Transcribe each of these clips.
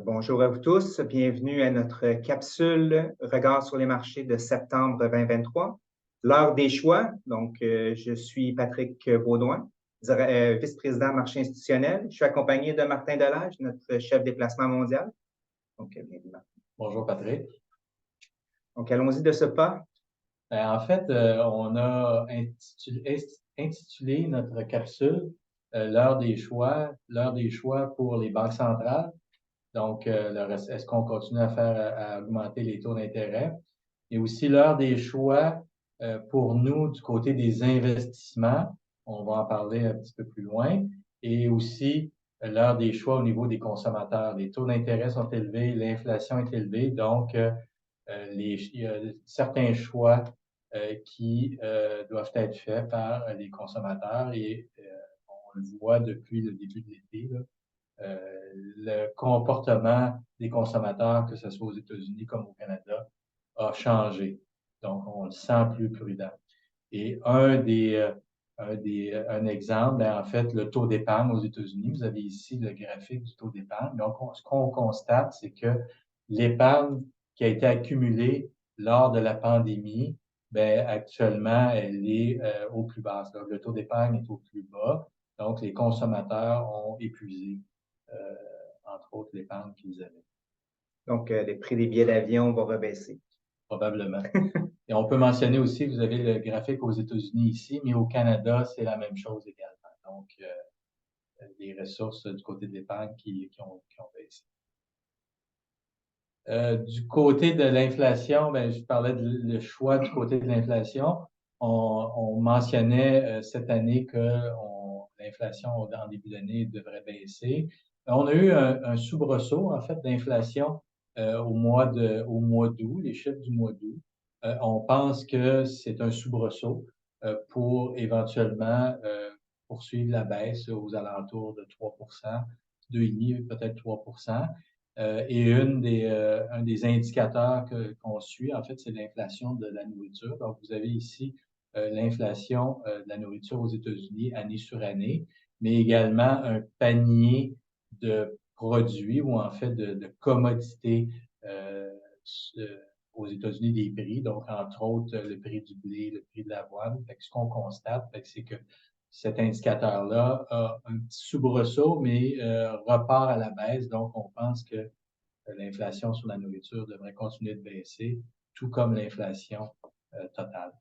Bonjour à vous tous, bienvenue à notre capsule Regard sur les marchés de septembre 2023. L'heure des choix, je suis Patrick Beaudoin, vice-président marché institutionnel. Je suis accompagné de Martin Delage, notre chef des placements mondial. Bienvenue Martin. Bonjour Patrick. Allons-y de ce pas. En fait, on a intitulé notre capsule l'heure des choix pour les banques centrales. Donc, est-ce qu'on continue à augmenter les taux d'intérêt? Et aussi l'heure des choix pour nous du côté des investissements. On va en parler un petit peu plus loin. Et aussi l'heure des choix au niveau des consommateurs. Les taux d'intérêt sont élevés, l'inflation est élevée, donc il y a certains choix qui doivent être faits par les consommateurs et on le voit depuis le début de l'été, le comportement des consommateurs, que ce soit aux États-Unis comme au Canada, a changé. Donc, on le sent plus prudent. Et un exemple, en fait, le taux d'épargne aux États-Unis. Vous avez ici le graphique du taux d'épargne. Donc, ce qu'on constate, c'est que l'épargne qui a été accumulée lors de la pandémie, actuellement, elle est au plus bas. Donc, le taux d'épargne est au plus bas. Donc, les consommateurs ont épuisé, entre autres, l'épargne qu'ils avaient. Donc, les prix des billets d'avion vont rebaisser. Probablement. Et on peut mentionner aussi, vous avez le graphique aux États-Unis ici, mais au Canada, c'est la même chose également. Donc, les ressources du côté de l'épargne qui ont baissé. Du côté de l'inflation, je parlais le choix du côté de l'inflation. On mentionnait cette année que l'inflation en début d'année devrait baisser. On a eu un soubresaut, en fait, d'inflation au mois d'août, les chiffres du mois d'août. On pense que c'est un soubresaut pour éventuellement poursuivre la baisse aux alentours de 3 2,5, peut-être 3 et un des indicateurs qu'on suit, en fait, c'est l'inflation de la nourriture. Donc, vous avez ici l'inflation de la nourriture aux États-Unis année sur année, mais également un panier de produits ou en fait de commodités aux États-Unis des prix. Donc, entre autres, le prix du blé, le prix de l'avoine. Ce qu'on constate, c'est que cet indicateur-là a un petit soubresaut, mais repart à la baisse. Donc, on pense que l'inflation sur la nourriture devrait continuer de baisser, tout comme l'inflation totale.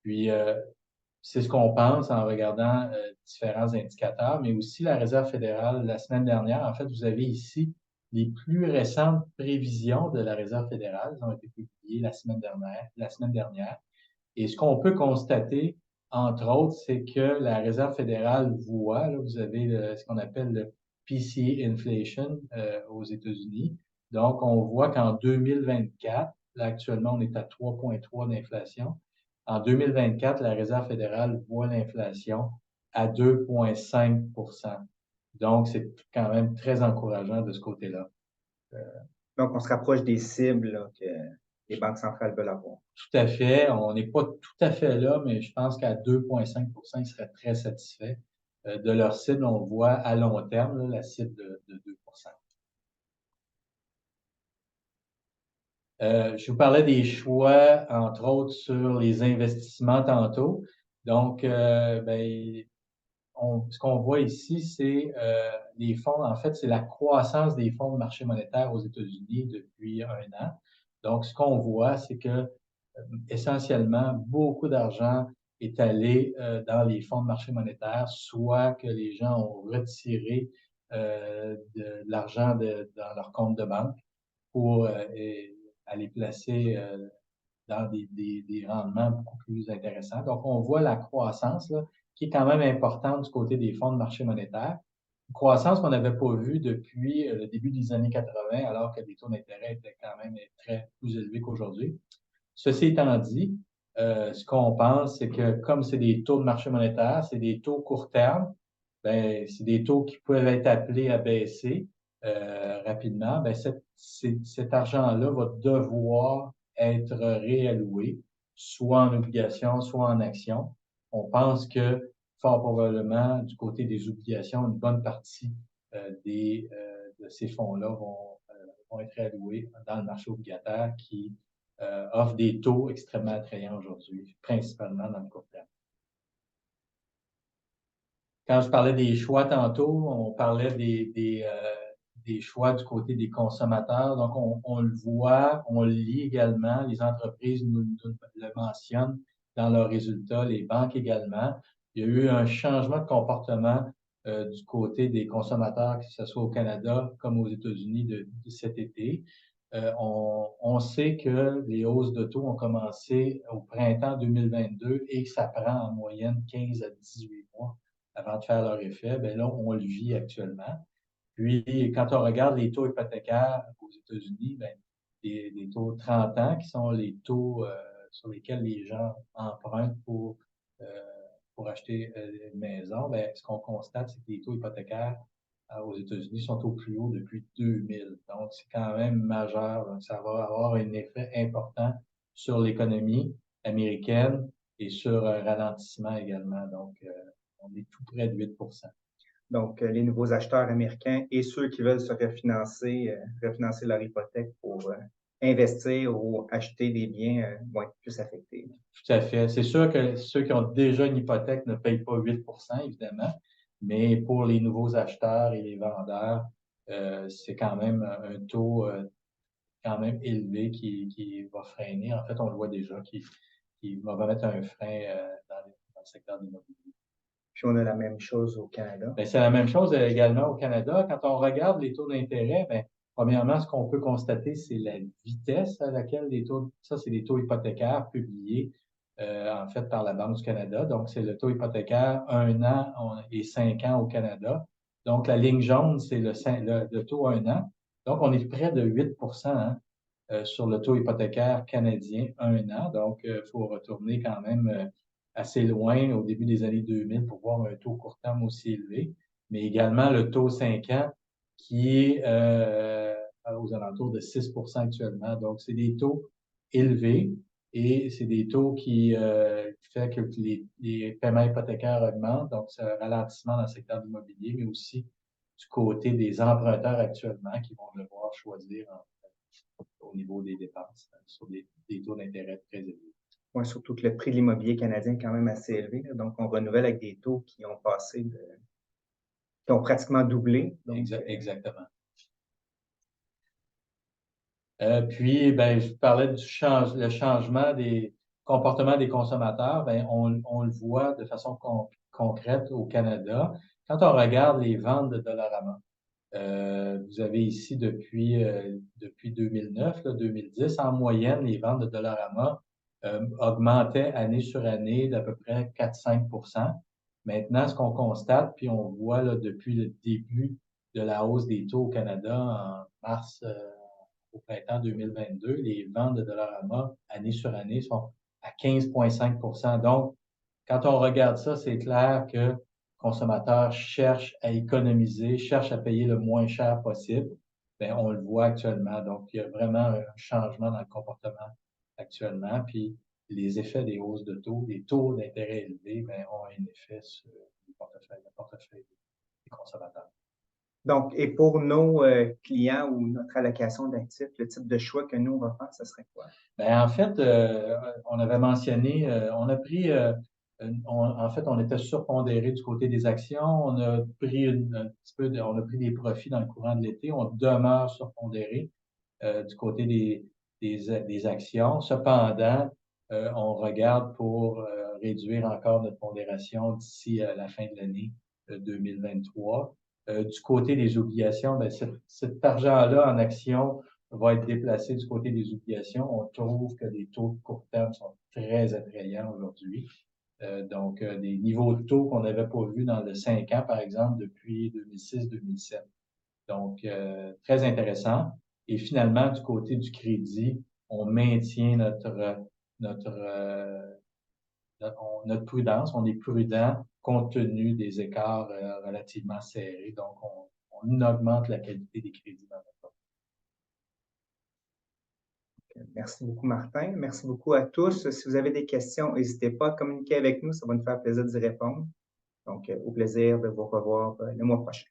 Puis, c'est ce qu'on pense en regardant différents indicateurs, mais aussi la Réserve fédérale la semaine dernière. En fait, vous avez ici les plus récentes prévisions de la Réserve fédérale. Elles ont été publiées la semaine dernière. Et ce qu'on peut constater, entre autres, c'est que la Réserve fédérale voit, là, vous avez ce qu'on appelle le PCE inflation aux États-Unis. Donc, on voit qu'en 2024, là, actuellement, on est à 3,3 d'inflation. En 2024, la Réserve fédérale voit l'inflation à 2,5 Donc, c'est quand même très encourageant de ce côté-là. Donc, on se rapproche des cibles là, que les banques centrales veulent avoir. Tout à fait. On n'est pas tout à fait là, mais je pense qu'à 2,5 ils seraient très satisfaits de leur cible. On voit à long terme là, la cible de 2 Je vous parlais des choix, entre autres, sur les investissements tantôt. Donc, ce qu'on voit ici, c'est les fonds, en fait, c'est la croissance des fonds de marché monétaire aux États-Unis depuis un an. Donc, ce qu'on voit, c'est que essentiellement, beaucoup d'argent est allé dans les fonds de marché monétaire, soit que les gens ont retiré de l'argent dans leur compte de banque pour aller placer dans des rendements beaucoup plus intéressants. Donc, on voit la croissance là, qui est quand même importante du côté des fonds de marché monétaire. Une croissance qu'on n'avait pas vue depuis le début des années 80, alors que les taux d'intérêt étaient quand même très plus élevés qu'aujourd'hui. Ceci étant dit, ce qu'on pense, c'est que comme c'est des taux de marché monétaire, c'est des taux court terme, c'est des taux qui peuvent être appelés à baisser rapidement. Cet argent-là va devoir être réalloué, soit en obligations, soit en actions. On pense que, fort probablement, du côté des obligations, une bonne partie de ces fonds-là vont être alloués dans le marché obligataire qui offre des taux extrêmement attrayants aujourd'hui, principalement dans le court terme. Quand je parlais des choix tantôt, on parlait des choix du côté des consommateurs. Donc, on le voit, on le lit également. Les entreprises nous le mentionnent dans leurs résultats, les banques également. Il y a eu un changement de comportement du côté des consommateurs, que ce soit au Canada comme aux États-Unis de cet été. On sait que les hausses de taux ont commencé au printemps 2022 et que ça prend en moyenne 15 à 18 mois avant de faire leur effet. Bien là, on le vit actuellement. Puis, quand on regarde les taux hypothécaires aux États-Unis, bien, les taux 30 ans, qui sont les taux sur lesquels les gens empruntent pour acheter une maison, bien, ce qu'on constate, c'est que les taux hypothécaires aux États-Unis sont au plus haut depuis 2000. Donc, c'est quand même majeur. Donc, ça va avoir un effet important sur l'économie américaine et sur un ralentissement également. Donc, on est tout près de 8 Donc, les nouveaux acheteurs américains et ceux qui veulent se refinancer leur hypothèque pour investir ou acheter des biens vont être plus affectés. Tout à fait. C'est sûr que ceux qui ont déjà une hypothèque ne payent pas 8 évidemment, mais pour les nouveaux acheteurs et les vendeurs, c'est quand même un taux quand même élevé qui va freiner. En fait, on le voit déjà, qui va mettre un frein dans le secteur de l'immobilier. Puis on a la même chose au Canada. Bien, c'est la même chose également au Canada. Quand on regarde les taux d'intérêt, bien, premièrement, ce qu'on peut constater, c'est la vitesse à laquelle ça, c'est les taux hypothécaires publiés en fait par la Banque du Canada. Donc, c'est le taux hypothécaire 1 an et 5 ans au Canada. Donc, la ligne jaune, c'est le taux 1 an. Donc, on est près de 8 sur le taux hypothécaire canadien 1 an. Donc, il faut retourner quand même assez loin au début des années 2000 pour voir un taux court terme aussi élevé, mais également le taux 5 ans qui est aux alentours de 6 actuellement. Donc, c'est des taux élevés et c'est des taux qui fait que les paiements hypothécaires augmentent. Donc, c'est un ralentissement dans le secteur de l'immobilier, mais aussi du côté des emprunteurs actuellement qui vont devoir choisir au niveau des dépenses sur des taux d'intérêt très élevés. Oui, surtout que le prix de l'immobilier canadien est quand même assez élevé. Là. Donc, on renouvelle avec des taux qui ont qui ont pratiquement doublé. Donc, exactement. Puis, ben, je parlais le changement des comportements des consommateurs. Ben, on le voit de façon concrète au Canada. Quand on regarde les ventes de Dollarama, vous avez ici depuis 2009, 2010, en moyenne, les ventes de Dollarama augmentaient année sur année d'à peu près 4-5 Maintenant, ce qu'on constate, puis on voit là, depuis le début de la hausse des taux au Canada en mars au printemps 2022, les ventes de Dollarama année sur année sont à 15,5 Donc, quand on regarde ça, c'est clair que le consommateur cherche à économiser, cherche à payer le moins cher possible. Bien, on le voit actuellement. Donc, il y a vraiment un changement dans le comportement actuellement. Puis, les effets des hausses de taux, des taux d'intérêt élevés, bien, ont un effet sur le portefeuille des consommateurs. Donc, et pour nos clients ou notre allocation d'actifs, le type de choix que nous, on va faire, ce serait quoi? Bien, en fait, on avait mentionné, on a pris, en fait, on était surpondéré du côté des actions. On a pris un petit peu, on a pris des profits dans le courant de l'été. On demeure surpondéré du côté des actions. Cependant, on regarde pour réduire encore notre pondération d'ici la fin de l'année 2023. Du côté des obligations, bien, cet argent-là en actions va être déplacé du côté des obligations. On trouve que les taux de court terme sont très attrayants aujourd'hui. Donc, des niveaux de taux qu'on n'avait pas vus dans le 5 ans, par exemple, depuis 2006-2007. Donc, très intéressant. Et finalement, du côté du crédit, on maintient notre prudence. On est prudent compte tenu des écarts relativement serrés. Donc, on augmente la qualité des crédits dans notre portefeuille. Merci beaucoup, Martin. Merci beaucoup à tous. Si vous avez des questions, n'hésitez pas à communiquer avec nous. Ça va nous faire plaisir d'y répondre. Donc, au plaisir de vous revoir le mois prochain.